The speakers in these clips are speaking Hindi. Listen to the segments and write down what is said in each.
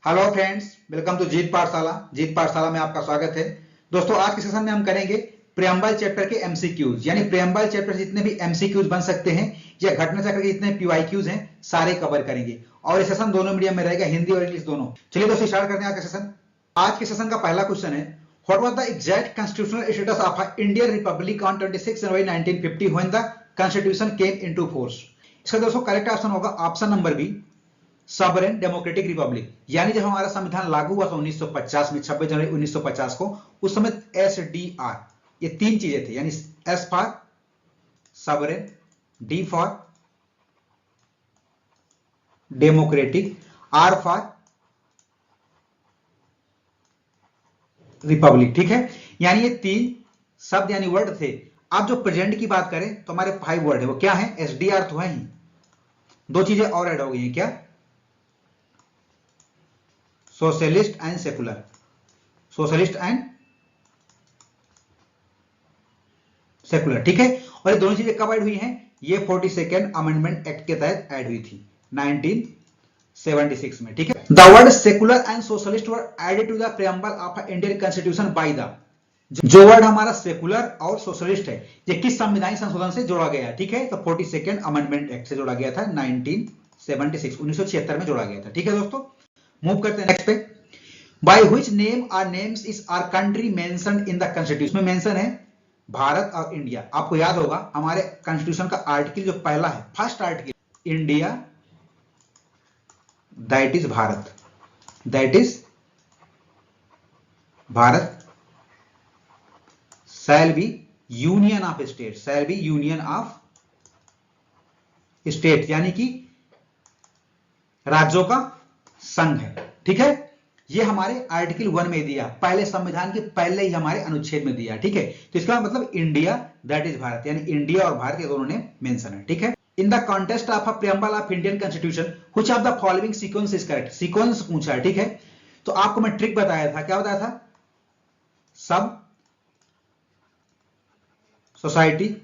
हेलो फ्रेंड्स, वेलकम टू जीत पाठशाला। जीत पाठशाला में आपका स्वागत है। दोस्तों, आज के सेशन में हम करेंगे प्रियम्बल चैप्टर के एमसीक्यूज, यानी प्रियम्बल चैप्टर जितने भी एमसीक्यूज बन सकते हैं या घटना चक्र के जितने पीवाईक्यूज हैं सारे कवर करेंगे। और ये सेशन दोनों मीडियम में रहेगा, हिंदी और इंग्लिश दोनों। चलिए दोस्तों, स्टार्ट करते हैं आज का सेशन। आज के सेशन का पहला क्वेश्चन है, what was the exact constitutional status of Indian republic on 26 January 1950 when the constitution came into force. इसका दोस्तों करेक्ट ऑप्शन होगा option number B, sovereign democratic republic. यानी जब हमारा संविधान लागू हुआ था 1950 में, 26 जनवरी 1950 को, उस समय एसडीआर, ये तीन चीजें थे, यानी S for sovereign, D for democratic, R for republic. ठीक है, यानी ये तीन शब्द यानी वर्ड थे। आप जो प्रेजेंट की बात करें तो हमारे 5 वर्ड है, वो क्या है? एसडीआर तो है ही, दो चीजें और ऐड हो गई हैं, क्या? Socialist and secular. Socialist and secular, ठीक है। और ये दोनों चीजें कब ऐड हुई हैं? ये 42nd अमेंडमेंट एक्ट के तहत ऐड हुई थी 1976 में, ठीक है। The word secular and socialist were added to the preamble of Indian constitution by the, जो वर्ड हमारा सेकुलर और सोशलिस्ट है, ये किस संविधानिक संशोधन से जोड़ा गया है? ठीक है, तो 42nd अमेंडमेंट एक्ट से जोड़ा गया था 1976 में जोड़ा गया था, ठीक है दोस्तों। मूव करते हैं नेक्स्ट पे। By which name or names is our country mentioned in the constitution. में मेंशन है भारत और इंडिया। आपको याद होगा हमारे कॉन्स्टिट्यूशन का आर्टिकल जो पहला है, first article, India that is Bharat, that is Bharat shall be union of state, shall be union of state, यानी कि राज्यों का संघ है, ठीक है। ये हमारे आर्टिकल 1 में दिया, पहले संविधान के पहले ही हमारे अनुच्छेद में दिया, ठीक है। तो इसका मतलब इंडिया दैट इज भारत, यानी इंडिया और भारत ये दोनों ने मेंशन है, ठीक है। In the contest of a preamble of Indian constitution which of the following sequence is correct. Sequence पूछा है, ठीक है। तो आपको मैं ट्रिक बताया था, क्या बताया था? सब सोसाइटी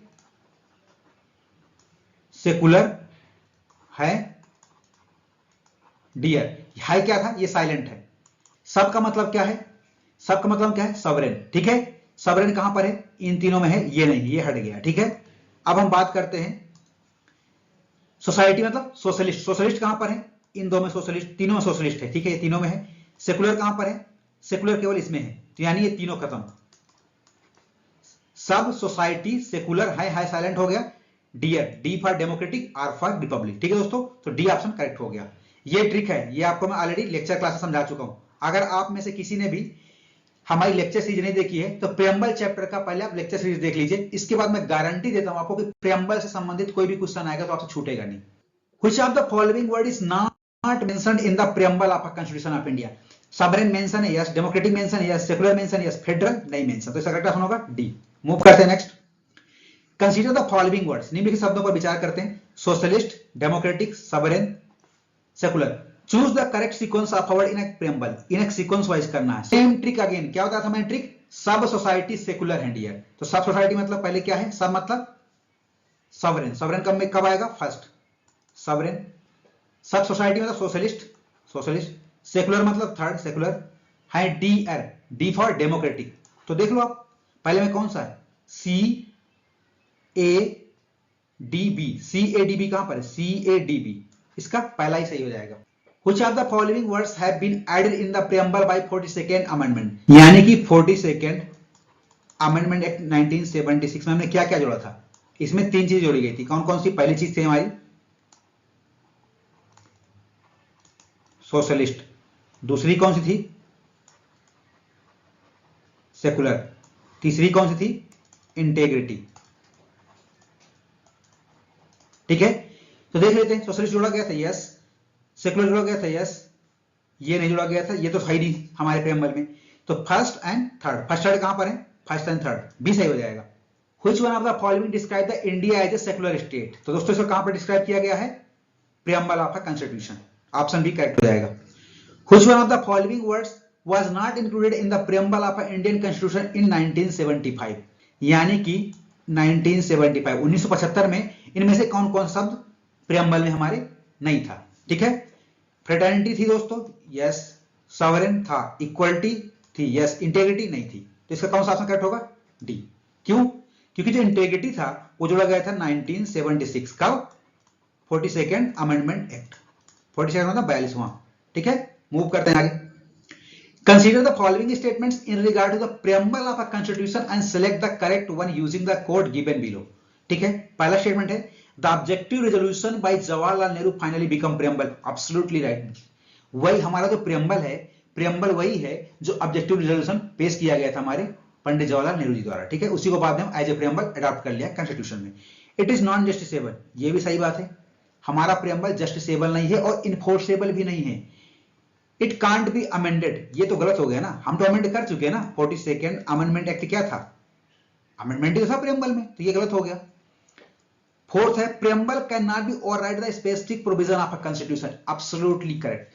सेकुलर है डियर। हाई क्या था? ये साइलेंट है। सब का मतलब क्या है? सब का मतलब क्या है? सॉवरेन, ठीक है। सॉवरेन कहां पर है? इन तीनों में है, ये नहीं, ये हट गया, ठीक है। अब हम बात करते हैं सोसाइटी मतलब सोशलिस्ट। सोशलिस्ट कहां पर है? इन दो में सोशलिस्ट, तीनों में सोशलिस्ट है, ठीक है, ये तीनों में है। सेकुलर कहां पर है? सेकुलर केवल इसमें है, तो यानी ये तीनों खत्म। सब सोसाइटी सेकुलर है, हाई साइलेंट हो गया। Dear, D for democratic, R for republic, ठीक है दोस्तों। तो डी ऑप्शन करेक्ट हो गया। ये ट्रिक है, ये आपको मैं ऑलरेडी लेक्चर क्लास में समझा चुका हूं। अगर आप में से किसी ने भी हमारी लेक्चर सीरीज नहीं देखी है तो प्रियम्बल चैप्टर का पहले आप लेक्चर सीरीज देख लीजिए। इसके बाद मैं गारंटी देता हूं आपको कि प्रियम्बल से संबंधित कोई भी क्वेश्चन आएगा तो आपसे छूटेगा नहीं। Which of the following word is not mentioned in the preamble of constitution of India. Sovereign mention है, यस। डेमोक्रेटिक मेंशन है, yes. Secular mention, yes. Federal नहीं मेंशन, तो इसका करेक्ट आंसर होगा डी। मूव करते हैं next. Consider the following words, निम्नलिखित शब्दों पर विचार करते हैं। Socialist, democratic, sovereign, secular. Choose the correct sequence of word in a preamble. इन एक सीक्वेंस वाइज करना है। सेम ट्रिक अगेन, क्या होता था मैंने ट्रिक? सब सोसाइटी सेकुलर है डियर। तो सब सोसाइटी मतलब पहले क्या है? सब मतलब सॉवरेन। सॉवरेन कब आएगा? First sovereign. सब सोसाइटी मतलब सोशलिस्ट, सोशलिस्ट। सेकुलर मतलब थर्ड, सेकुलर है। D R, D for democratic. तो देख लो आप, पहले में कौन सा है? C A D B. C A D B कहां पर है? सी ए डी बी, इसका पहला ही सही हो जाएगा। Which of the following words have been added in the preamble by 42nd amendment? यानी कि 42nd अमेंडमेंट एक्ट 1976 में हमने क्या क्या जोड़ा था? इसमें तीन चीज जोड़ी गई थी। कौन कौन सी? पहली चीज थी हमारी सोशलिस्ट, दूसरी कौन सी थी? सेकुलर, तीसरी कौन सी थी? इंटेग्रिटी, ठीक है। तो देख लेते हैं, सोशलिस्ट जोड़ा गया था, यस। सेकुलर जोड़ा गया था, यस। ये नहीं जोड़ा गया था, ये तो सही नहीं हमारे प्रियम्बल में। तो first and third, first third कहां पर है? फर्स्ट एंड थर्ड, बी सही हो जाएगा। Which one of the following describe the India as a secular state. तो दोस्तों इसको कहां पर डिस्क्राइब किया गया है? Preamble of the constitution, option B correct हो जाएगा। Which one of the following words was not included in the preamble of Indian constitution in 1975। यानी कि 1975 में इनमें से कौन कौन शब्द प्रियम्बल में हमारे नहीं था, ठीक है। फ्रेटर्निटी थी दोस्तों, यस। सॉवरेन था, इक्वलिटी थी, यस, इंटेग्रिटी नहीं थी। तो इसका कौन सा ऑप्शन करेक्ट होगा? डी। क्यों? क्योंकि जो इंटेग्रिटी था वो जोड़ा गया था 1976, कब? 42nd amendment act. 42 मतलब 42वां। ठीक है, मूव करते हैं आगे। Consider the following statements in regard to the preamble of a constitution and select the correct one using the code given below. ठीक है, पहला स्टेटमेंट है the objective resolution by Jawaharlal Nehru finally become preamble. Absolutely right. वही हमारा जो प्रेम्बल है, प्रेम्बल वही है जो ऑब्जेक्टिव रेजोल्यूशन पेश किया गया था हमारे पंडित जवाहरलाल नेहरू जी द्वारा। ठीक है, उसी को बाद में हम एज ए प्रेम्बल अडॉप्ट कर लिया कॉन्स्टिट्यूशन में। इट इज नॉन जस्टिसेबल, ये भी सही बात है। हमारा प्रेम्बल जस्टिसेबल नहीं है और इन्फोर्सेबल भी नहीं है। इट कांट बी अमेंडेड, ये तो गलत हो गया ना, हम तो अमेंड कर चुके हैं ना। 42nd अमेंडमेंट एक्ट क्या था? अमेंडमेंट ही था प्रेम्बल में, तो ये गलत हो गया। फोर्थ है preamble can not be override the specific provision of a constitution. Absolutely correct.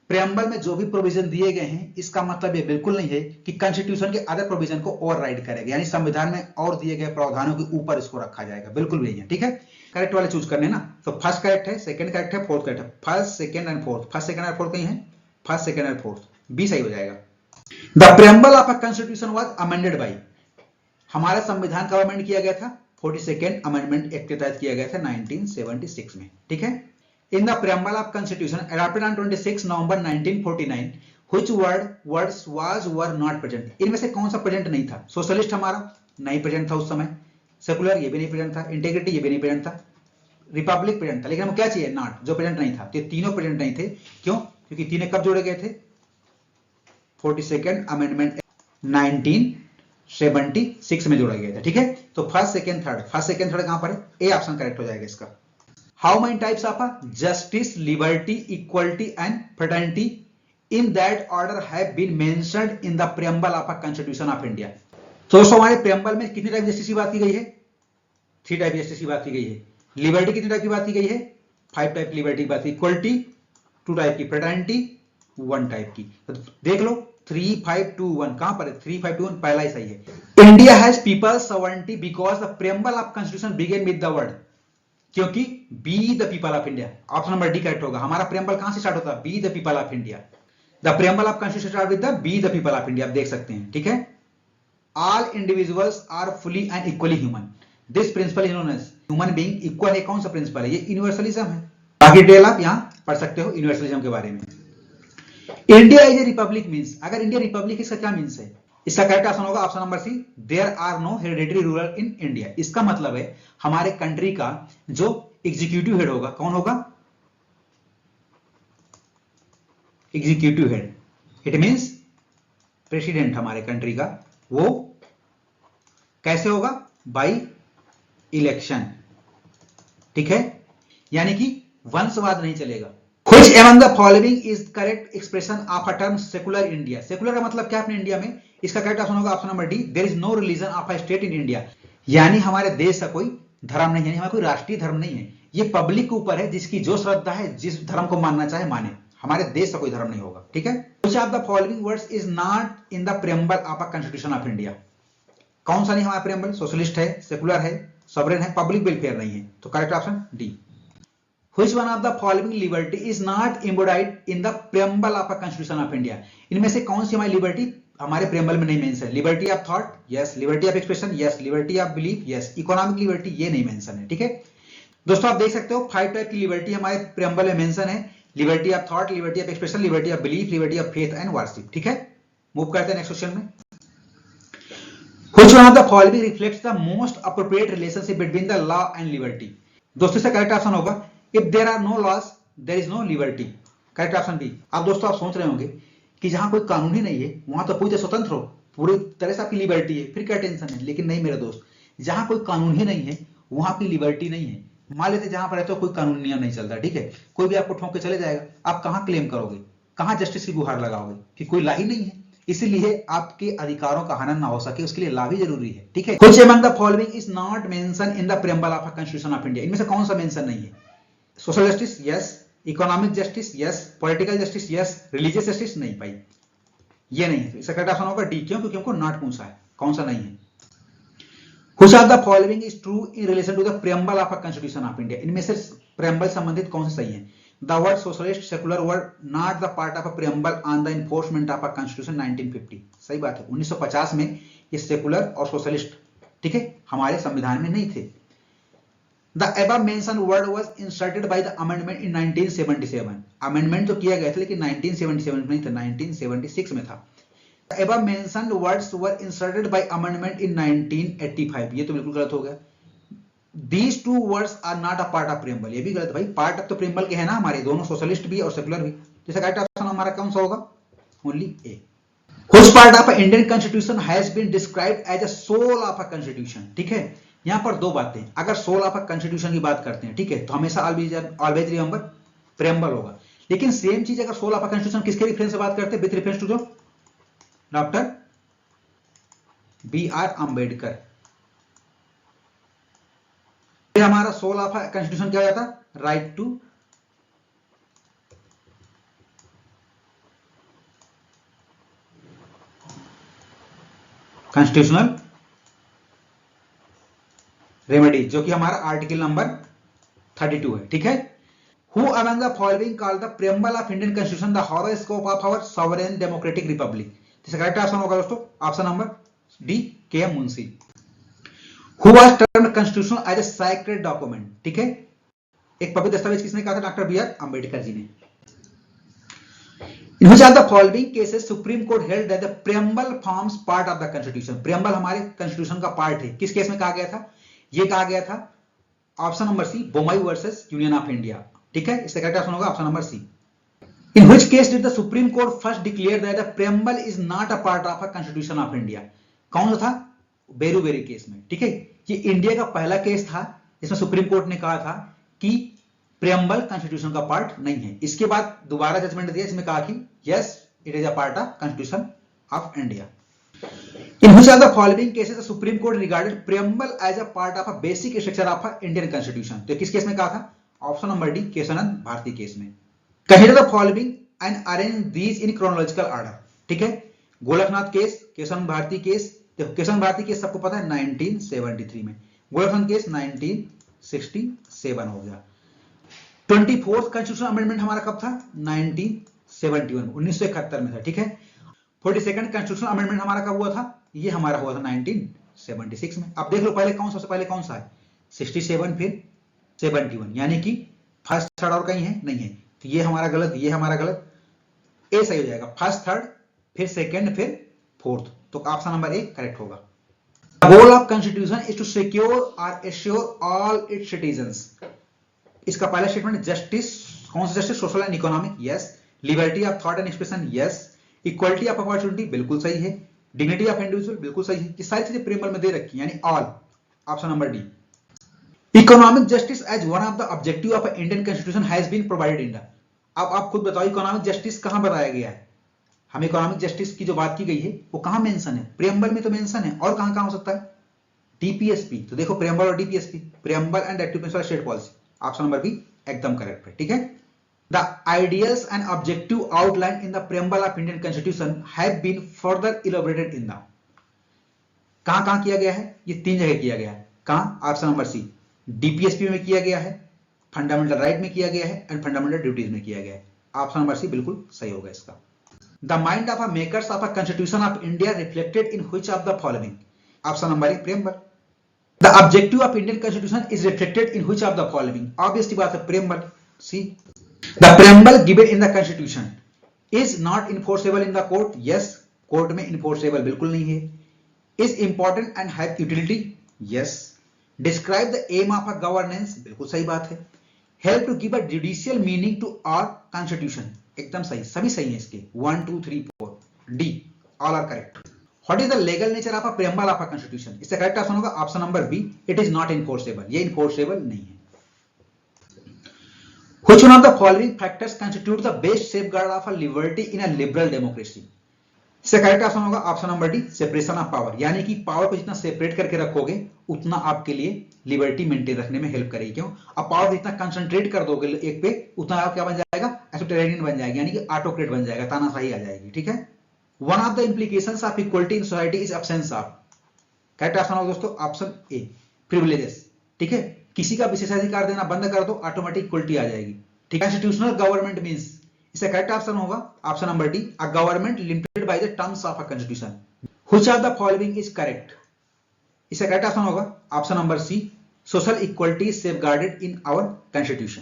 Preamble में जो भी प्रोविजन दिए गए हैं इसका मतलब ये बिल्कुल नहीं है कि कॉन्स्टिट्यूशन के अदर प्रोविजन को ओवरराइड करेगा, यानी संविधान में और दिए गए प्रावधानों के ऊपर इसको रखा जाएगा, बिल्कुल भी नहीं है। ठीक है, करेक्ट वाले चूज करने ना। तो फर्स्ट करेक्ट है, सेकंड करेक्ट है, फोर्थ करेक्ट है। First second and fourth, first second and fourth कहीं है? First second and fourth, B सही हो जाएगा। The preamble of a constitution was amended by, हमारा संविधान कब अमेंड किया गया था? 42nd अमेंडमेंट एक्ट के तहत किया गया था 1976 में। ठीक है, इन the preamble of constitution adopted on 26 November 1949 which words was were not present. इनमें से कौन सा प्रेजेंट नहीं था? सोशलिस्ट हमारा नहीं प्रेजेंट था उस समय, सेकुलर ये भी नहीं प्रेजेंट था, इंटीग्रिटी ये भी नहीं प्रेजेंट था, रिपब्लिक प्रेजेंट था, लेकिन हमें क्या चाहिए? नॉट, जो प्रेजेंट नहीं था। तो ये तीनों प्रेजेंट नहीं थे। क्यों? क्योंकि तीनों कब जोड़े गए थे? 42nd अमेंडमेंट 1976 में जोड़ा गया था। ठीक है, तो first second third, first second third कहां पर है? ए ऑप्शन करेक्ट हो जाएगा इसका। How many types of justice, liberty, equality and fraternity in that order have been mentioned in the preamble of a constitution of India. तो दोस्तों हमारे प्रेम्बल में कितनी टाइप जस्टिस की बात की गई है? 3 टाइप जस्टिस की बात की गई है। लिबर्टी कितनी टाइप की बात की गई है? 5 टाइप की लिबर्टी की बात की। इक्वलिटी 2 टाइप की, फ्रेटर्निटी 1 टाइप की। तो देख लो 3 5 2 1 कहां पर है? 3 5 2 1 पहला ही सही है। India has people's sovereignty because the preamble of constitution begin with the word, क्योंकि be the people of India. Option number D correct होगा। हमारा प्रेम्बल कहां से स्टार्ट होता है? Be the people of India. The preamble of constitution start with the be the people of India, आप देख सकते हैं। ठीक है, all individuals are fully and equally human, this principle is known as human being equal है। कौन सा प्रिंसिपल है? ये यूनिवर्सलिज्म है। बाकी डिटेल आप यहां पढ़ सकते हो यूनिवर्सलिज्म के बारे में। India is a republic means, अगर इंडिया रिपब्लिक इसका क्या मींस है? इसका करेक्ट ऑप्शन होगा option number C, there are no hereditary ruler in India. इसका मतलब है हमारे कंट्री का जो एग्जीक्यूटिव हेड होगा, कौन होगा? Executive head, it means president हमारे कंट्री का, वो कैसे होगा? By election. ठीक है, यानी कि वंशवाद नहीं चलेगा। Which among the following is correct expression of a term secular India? Secular का मतलब क्या अपने इंडिया में? इसका करेक्ट ऑप्शन होगा option number D, there is no religion of a state in India. यानी हमारे देश का कोई धर्म नहीं है, हमारा कोई राष्ट्रीय धर्म नहीं है। ये पब्लिक के ऊपर है, जिसकी जो श्रद्धा है, जिस धर्म को मानना चाहे माने। हमारे देश का कोई धर्म नहीं होगा। ठीक है, which of the following words is not in the preamble of a constitution of India? कौन सा नहीं हमारा प्रेम्बल? सोशलिस्ट है, सेकुलर है, सॉवरेन है, पब्लिक वेलफेयर नहीं है। तो correct option D. Which one of the following liberty is not embodied in the preamble of a constitution of India? इनमें से कौन सी हमारी लिबर्टी हमारे प्रेम्बल में नहीं मेंशन है? Liberty of thought, yes. Liberty of expression, yes. Liberty of belief, yes. Economic liberty, ये नहीं मेंशन है। ठीक है दोस्तों, आप देख सकते हो 5 टाइप की लिबर्टी हमारे प्रेम्बल में मेंशन है। Liberty of thought, liberty of expression, liberty of belief, liberty of faith and worship. ठीक है, मूव करते हैं नेक्स्ट क्वेश्चन में। Which one of the following reflects the most appropriate relationship between the law and liberty? दोस्तों इसका करेक्ट ऑप्शन होगा if there are no laws there is no liberty। Correct option B. अब दोस्तों आप सोच रहे होंगे कि जहां कोई कानून ही नहीं है वहां तो पूरी तरह स्वतंत्र हो, पूरी तरह से आपकी लिबर्टी है, फिर क्या टेंशन है? लेकिन नहीं मेरे दोस्त, जहां कोई कानून ही नहीं है वहां आपकी लिबर्टी नहीं है। मान लेते जहां पर रहते हो कोई कानून नियम नहीं चलता, ठीक है, कोई भी आपको ठोक के चले जाएगा, आप कहां क्लेम करोगे? कहां जस्टिस की गुहार लगाओगे? कि कोई ला ही नहीं है। इसीलिए आपके अधिकारों का हनन ना हो सके उसके लिए लॉ भी जरूरी है। ठीक है, कुछ among the following is not mentioned in the preamble of a constitution of India। इनमें से कौन सा मेंशन नहीं है? Social justice, yes. Economic justice, yes. Political justice, yes. Religious justice, नहीं भाई, ये नहीं है। इसका करेक्ट ऑप्शन होगा डी, क्यों? क्योंकि हमको नॉट पूछा है, कौन सा नहीं है। Which of the following is true in relation to the preamble of a constitution of India? इनमें से preamble संबंधित कौन सा सही है? The word socialist secular word not the part of a preamble on the enforcement of a constitution 1950। सही बात है, 1950 में ये सेकुलर और सोशलिस्ट, ठीक है, हमारे संविधान में नहीं थे। The above mentioned word was inserted by the amendment in 1977। Amendment तो किया गया था लेकिन 1977 में नहीं था, 1976 में था। The above mentioned words were inserted by amendment in 1985। ये तो बिल्कुल गलत हो गया। These two words are not a part of preamble। ये भी गलत भाई, पार्ट ऑफ तो प्रियम्बल के है ना हमारे, दोनों सोशलिस्ट भी और सेकुलर भी। जैसे करेक्ट ऑप्शन हमारा कौन सा होगा? Only A. Which part of Indian Constitution has been described as a soul of a constitution? ठीक है, यहां पर दो बातें, अगर सोल ऑफ अ कॉन्स्टिट्यूशन की बात करते हैं, ठीक है, तो हमेशा ऑलवेज रिमेंबर प्रेम्बल होगा। लेकिन सेम चीज अगर सोल ऑफ अ कॉन्स्टिट्यूशन किसके रेफरेंस से बात करते हैं? विथ रेफरेंस टू जो डॉक्टर B.R. अंबेडकर। हमारा सोल ऑफ अ कॉन्स्टिट्यूशन क्या हो जाता? राइट टू कॉन्स्टिट्यूशनल रेमेडी, जो कि हमारा आर्टिकल नंबर 32 है, ठीक है। Who among the following called the preamble of Indian constitution the horoscope of our sovereign democratic republic? इसका करेक्ट आंसर होगा दोस्तों option number D, KM. Munshi. Who was termed constitution as a sacred document? ठीक है, एक पवित्र दस्तावेज किसने कहा था? Doctor B.R. अंबेडकर जी ने। In which of the following cases Supreme Court held that the preamble forms part of the Constitution? preamble हमारे कॉन्स्टिट्यूशन का पार्ट है। किस केस में कहा गया था? ये कहा गया था option number C, Bommai versus union of India, ठीक है, इसका करेक्ट आंसर होगा option number C. In which case did the supreme court first declare that the preamble is not a part of a constitution of India? कौन सा था? बेरूबेरी केस में, ठीक है। ये इंडिया का पहला केस था जिसमें सुप्रीम कोर्ट ने कहा था कि प्रियम्बल कॉन्स्टिट्यूशन का पार्ट नहीं है। इसके बाद दोबारा जजमेंट दिया इसमें कहा कि yes it is a part of constitution of India. In which of the following cases the Supreme Court regarded preamble as a part of a basic structure of a Indian Constitution? तो किस केस में कहा था? Option number D, Kesavananda Bharati case में। Consider the following and arrange these in chronological order, ठीक है। गोलकनाथ केस, केशवानंद भारती केस, देखो केशवानंद भारती केस सबको पता है 1973 में, गोलकनाथ केस 1967 हो गया। 24th कॉन्स्टिट्यूशन अमेंडमेंट हमारा कब था? 1971 1971 में था, ठीक है। 42nd कॉन्स्टिट्यूशन अमेंडमेंट हमारा कब हुआ था? ये हमारा हुआ था 1976 में। अब देख लो पहले कौन, सबसे पहले कौन सा है? 67 फिर 71, यानी कि फर्स्ट थर्ड और कहीं है नहीं है, तो ये हमारा गलत, ये हमारा गलत, ए सही हो जाएगा। फर्स्ट थर्ड फिर सेकंड फिर फोर्थ, तो ऑप्शन नंबर ए करेक्ट होगा। The goal of constitution is to secure और एश्योर ऑल इट्स सिटीजंस। इसका पहला स्टेटमेंट जस्टिस, कौन सा justice? Social and economic, yes. Liberty of thought and expression, yes. Equality of opportunity, बिल्कुल सही है। डिग्निटी ऑफ इंडिविजुअल, बिल्कुल सही है। ये सारी चीजें प्रियम्बल में दे रखी है, यानी all, option number D. Economic justice as one of the objective of Indian constitution has been provided in the. अब आप खुद बताओ इकोनॉमिक जस्टिस कहां बताया गया है? हम इकोनॉमिक जस्टिस की जो बात की गई है वो कहां मेंशन है? प्रियम्बल में तो मेंशन है, और कहां कहां हो सकता है? डीपीएसपी, तो देखो प्रियम्बल और DPSP, preamble and active principle state policy, option number B एकदम करेक्ट है, ठीक है। The ideals and objective outlined in the preamble of Indian Constitution have been further elaborated in the। कहां किया गया है? ये तीन जगह किया गया है। कहां? ऑप्शन नंबर सी, डीपीएसपी में किया गया है, फंडामेंटल राइट में किया गया है एंड फंडामेंटल ड्यूटीज में किया गया है। ऑप्शन नंबर सी बिल्कुल सही होगा इसका। The mind of a makers of a constitution of India reflected in which of the following? Option number A, preamble. The objective of Indian constitution is reflected in which of the following? Obviously बात है, preamble, C. The preamble given in the constitution is not enforceable in the court, yes, court में enforceable बिल्कुल नहीं है। Is important and have utility, yes. Describe the aim of a governance, बिल्कुल सही बात है। Help to give a judicial meaning to our constitution, एकदम सही, सभी सही है इसके, 1 2 3 4, D, all are correct. What is the legal nature of a preamble of a constitution? इससे करेक्ट ऑप्शन होगा option number B, it is not enforceable, ये enforceable नहीं है। Which one of the following factors constitute the best safeguard of a liberty in a liberal democracy? इससे करेक्ट ऑप्शन होगा option number D, separation of power, यानी कि पावर को जितना सेपरेट करके रखोगे उतना आपके लिए लिबर्टी मेंटेन रखने में हेल्प करेगी। क्यों? अब पावर जितना कंसंट्रेट कर दोगे एक पे, उतना आप क्या बन जाएगा? अथॉरिटेरियन बन जाएगा, यानी कि ऑटोक्रेट बन जाएगा, तानाशाही आ जाएगी, ठीक है। One of the implications of equality in society is absence of, correct option होगा दोस्तों ऑप्शन ए, प्रिविलेजेस, ठीक है। किसी का विशेषाधिकार देना बंद कर दो, ऑटोमेटिक इक्वलिटी आ जाएगी। ठीक है, कॉन्स्टिट्यूशनल गवर्नमेंट मींस, इसका करेक्ट ऑप्शन होगा option number D, a government limited by the terms of a constitution. Which of the following is correct, इसका करेक्ट ऑप्शन होगा option number C, social equality safeguarded in our constitution.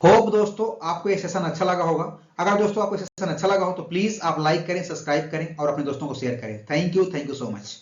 Hope दोस्तों आपको ये सेशन अच्छा लगा होगा। अगर दोस्तों आपको सेशन अच्छा लगा हो तो प्लीज आप लाइक करें, सब्सक्राइब करें और अपने दोस्तों को शेयर करें। Thank you so much.